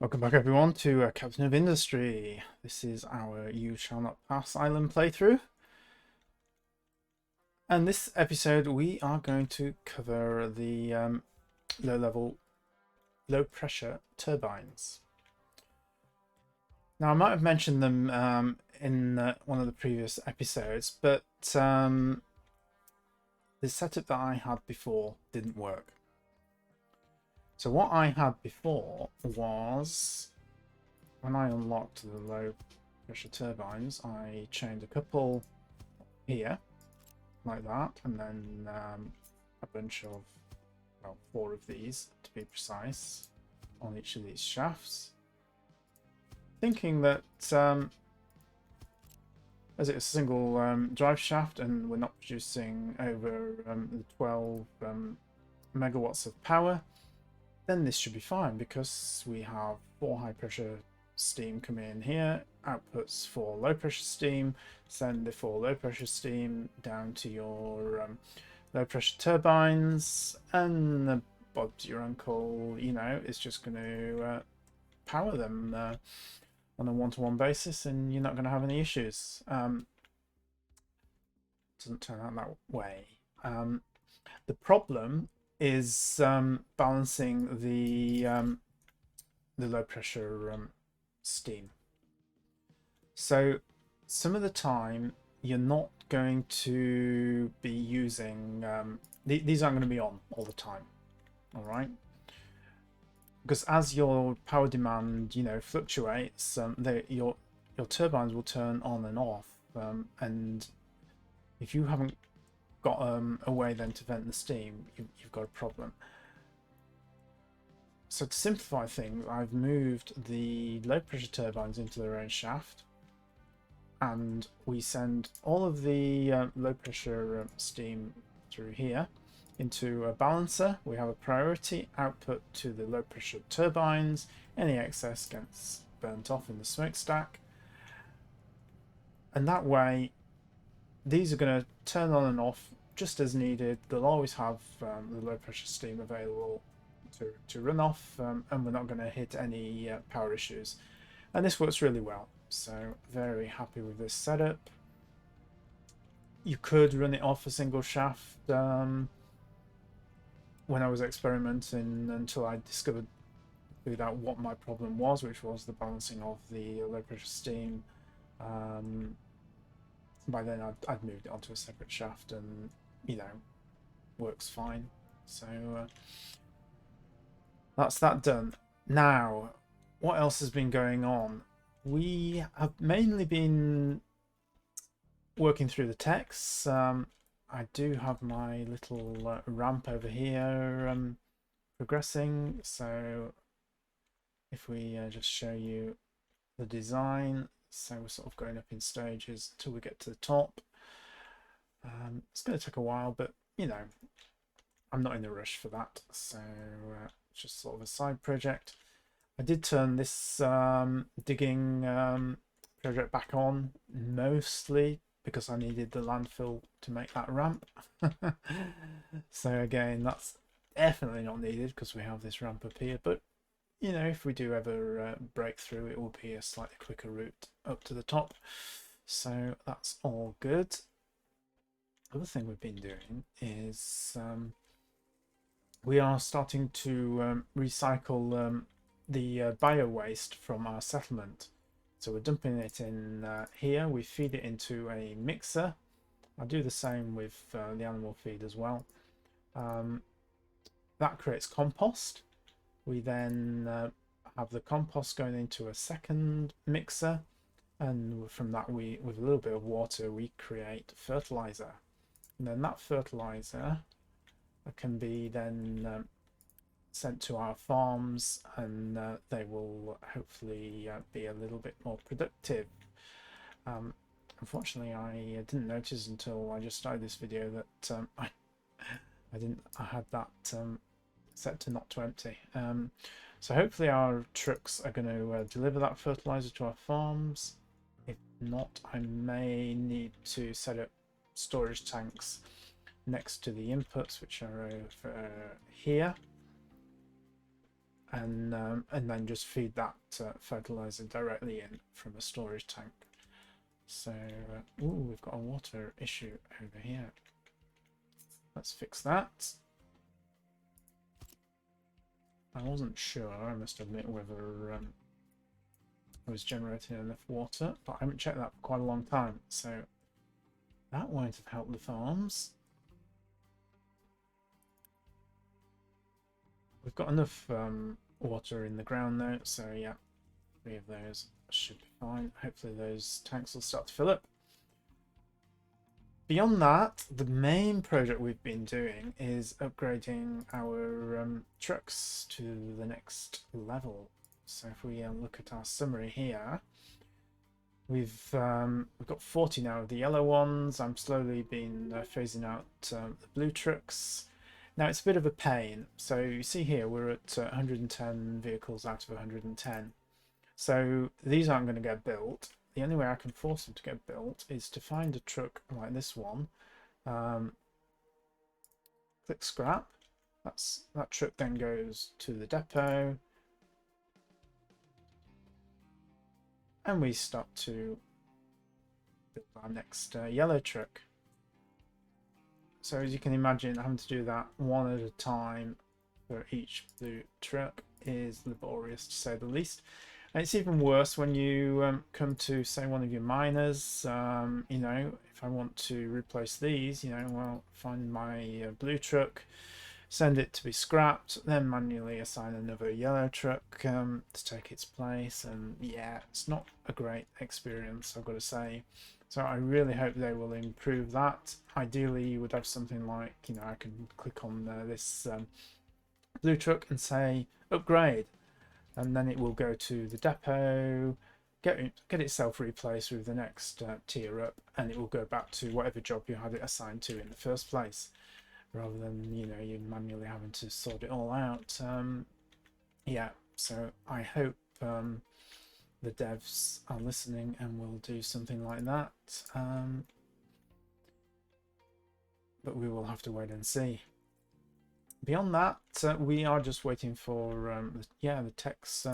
Welcome back everyone to Captain of Industry. This is our You Shall Not Pass Island playthrough. And this episode we are going to cover the low-level, low-pressure turbines. Now I might have mentioned them in one of the previous episodes, but the setup that I had before didn't work. So what I had before was, when I unlocked the low pressure turbines, I chained a couple here, like that, and then a bunch of, well, 4 of these to be precise, on each of these shafts. Thinking that as it's a single drive shaft and we're not producing over the 12 megawatts of power, then this should be fine because we have 4 high pressure steam coming in here, outputs for low pressure steam, send the 4 low pressure steam down to your low pressure turbines, and Bob's your uncle, you know, is just going to power them on a one-to-one basis, and you're not going to have any issues. Doesn't turn out that way. The problem is balancing the low pressure steam. So some of the time you're not going to be using these aren't going to be on all the time, all right, because as your power demand, you know, fluctuates, your turbines will turn on and off, and if you haven't got a way then to vent the steam, you've got a problem. So to simplify things, I've moved the low pressure turbines into their own shaft, and we send all of the low pressure steam through here into a balancer. We have a priority output to the low pressure turbines. Any excess gets burnt off in the smokestack, and that way these are going to turn on and off just as needed. They'll always have the low pressure steam available to run off, and we're not going to hit any power issues. And this works really well, so very happy with this setup. You could run it off a single shaft when I was experimenting, until I figured out what my problem was, which was the balancing of the low pressure steam. By then I'd moved it onto a separate shaft, and you know, works fine. So that's that done. Now, what else has been going on? We have mainly been working through the techs. I do have my little ramp over here progressing. So if we just show you the design, so we're sort of going up in stages till we get to the top. It's going to take a while, but you know, I'm not in a rush for that, so just sort of a side project. I did turn this digging project back on, mostly because I needed the landfill to make that ramp. So again, that's definitely not needed because we have this ramp up here, but you know, if we do ever break through, it will be a slightly quicker route up to the top. So that's all good. The other thing we've been doing is we are starting to recycle the bio waste from our settlement. So we're dumping it in here. We feed it into a mixer. I do the same with the animal feed as well. That creates compost. We then have the compost going into a second mixer, and from that, with a little bit of water, we create fertilizer. And then that fertilizer can be then sent to our farms, and they will hopefully be a little bit more productive. Unfortunately, I didn't notice until I just started this video that I had that set to not to empty. So hopefully our trucks are going to deliver that fertilizer to our farms. If not, I may need to set up storage tanks next to the inputs, which are over here. and then just feed that fertilizer directly in from a storage tank. So, ooh, we've got a water issue over here. Let's fix that. I wasn't sure, I must admit, whether I was generating enough water, but I haven't checked that for quite a long time, so that won't have helped the farms. We've got enough water in the ground though, so yeah, 3 of those should be fine. Hopefully those tanks will start to fill up. Beyond that, the main project we've been doing is upgrading our trucks to the next level. So if we look at our summary here, we've got 40 now of the yellow ones. I'm slowly been phasing out the blue trucks. Now it's a bit of a pain. So you see here we're at 110 vehicles out of 110. So these aren't going to get built. The only way I can force them to get built is to find a truck like this one. Click scrap. That truck then goes to the depot. And we start to build our next yellow truck. So as you can imagine, having to do that one at a time for each blue truck is laborious, to say the least. And it's even worse when you come to, say, one of your miners. You know, if I want to replace these, you know, well, find my blue truck, send it to be scrapped, then manually assign another yellow truck to take its place. And yeah, it's not a great experience, I've got to say. So I really hope they will improve that. Ideally, you would have something like, you know, I can click on this blue truck and say upgrade, and then it will go to the depot, get itself replaced with the next tier up, and it will go back to whatever job you had it assigned to in the first place, rather than, you know, you manually having to sort it all out. Yeah, so I hope the devs are listening and will do something like that, but we will have to wait and see. Beyond that, we are just waiting for the techs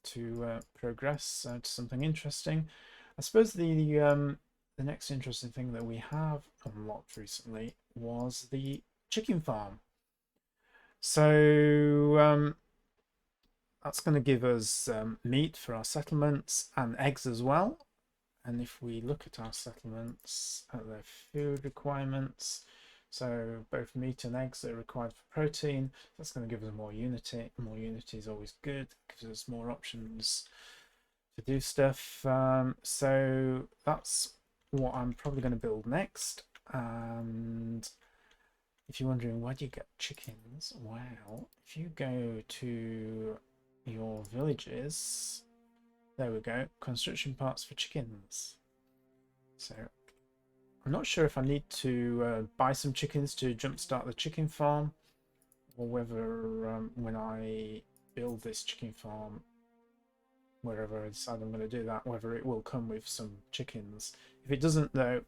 to progress to something interesting. I suppose the next interesting thing that we have unlocked recently was the chicken farm. So that's going to give us meat for our settlements and eggs as well. And if we look at our settlements, at their food requirements, so both meat and eggs are required for protein. That's going to give us more unity. More unity is always good. Gives us more options to do stuff. So that's what I'm probably going to build next. And if you're wondering where do you get chickens, well, if you go to your villages, there we go, construction parts for chickens. So I'm not sure if I need to buy some chickens to jumpstart the chicken farm, or whether when I build this chicken farm, wherever I decide I'm going to do that, whether it will come with some chickens. If it doesn't though,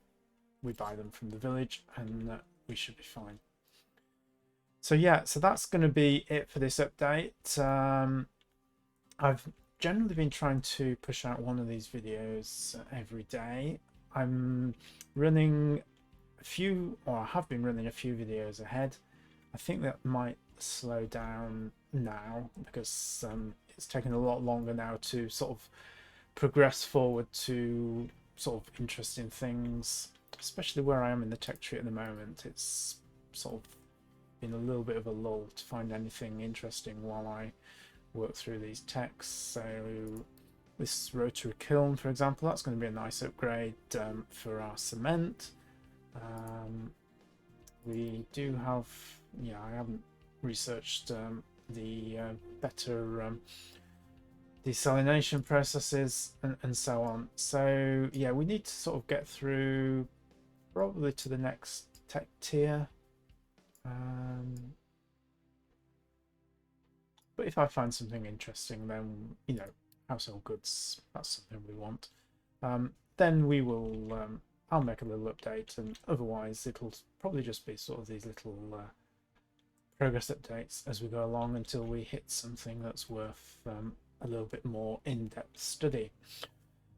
we buy them from the village and we should be fine. So yeah, so that's going to be it for this update. I've generally been trying to push out one of these videos every day. I'm running a few, or I have been running a few videos ahead. I think that might slow down now because it's taken a lot longer now to sort of progress forward to sort of interesting things, especially where I am in the tech tree at the moment. It's sort of been a little bit of a lull to find anything interesting while I work through these techs. So this rotary kiln, for example, that's going to be a nice upgrade for our cement. We do have, yeah, I haven't researched the better desalination processes and so on. So yeah, we need to sort of get through probably to the next tech tier. But if I find something interesting, then, you know, household goods, that's something we want. Then we will, I'll make a little update, and otherwise it'll probably just be sort of these little progress updates as we go along until we hit something that's worth a little bit more in-depth study.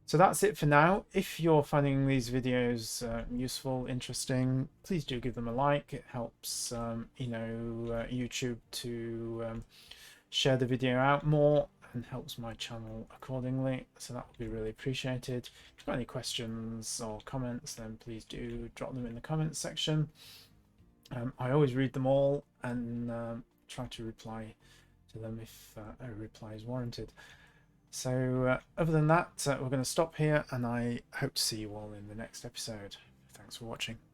So that's it for now. If you're finding these videos useful, interesting, please do give them a like. It helps YouTube to share the video out more and helps my channel accordingly, so that would be really appreciated. If you've got any questions or comments, then please do drop them in the comments section. I always read them all and try to reply to them if a reply is warranted. So other than that, we're going to stop here, and I hope to see you all in the next episode. Thanks for watching.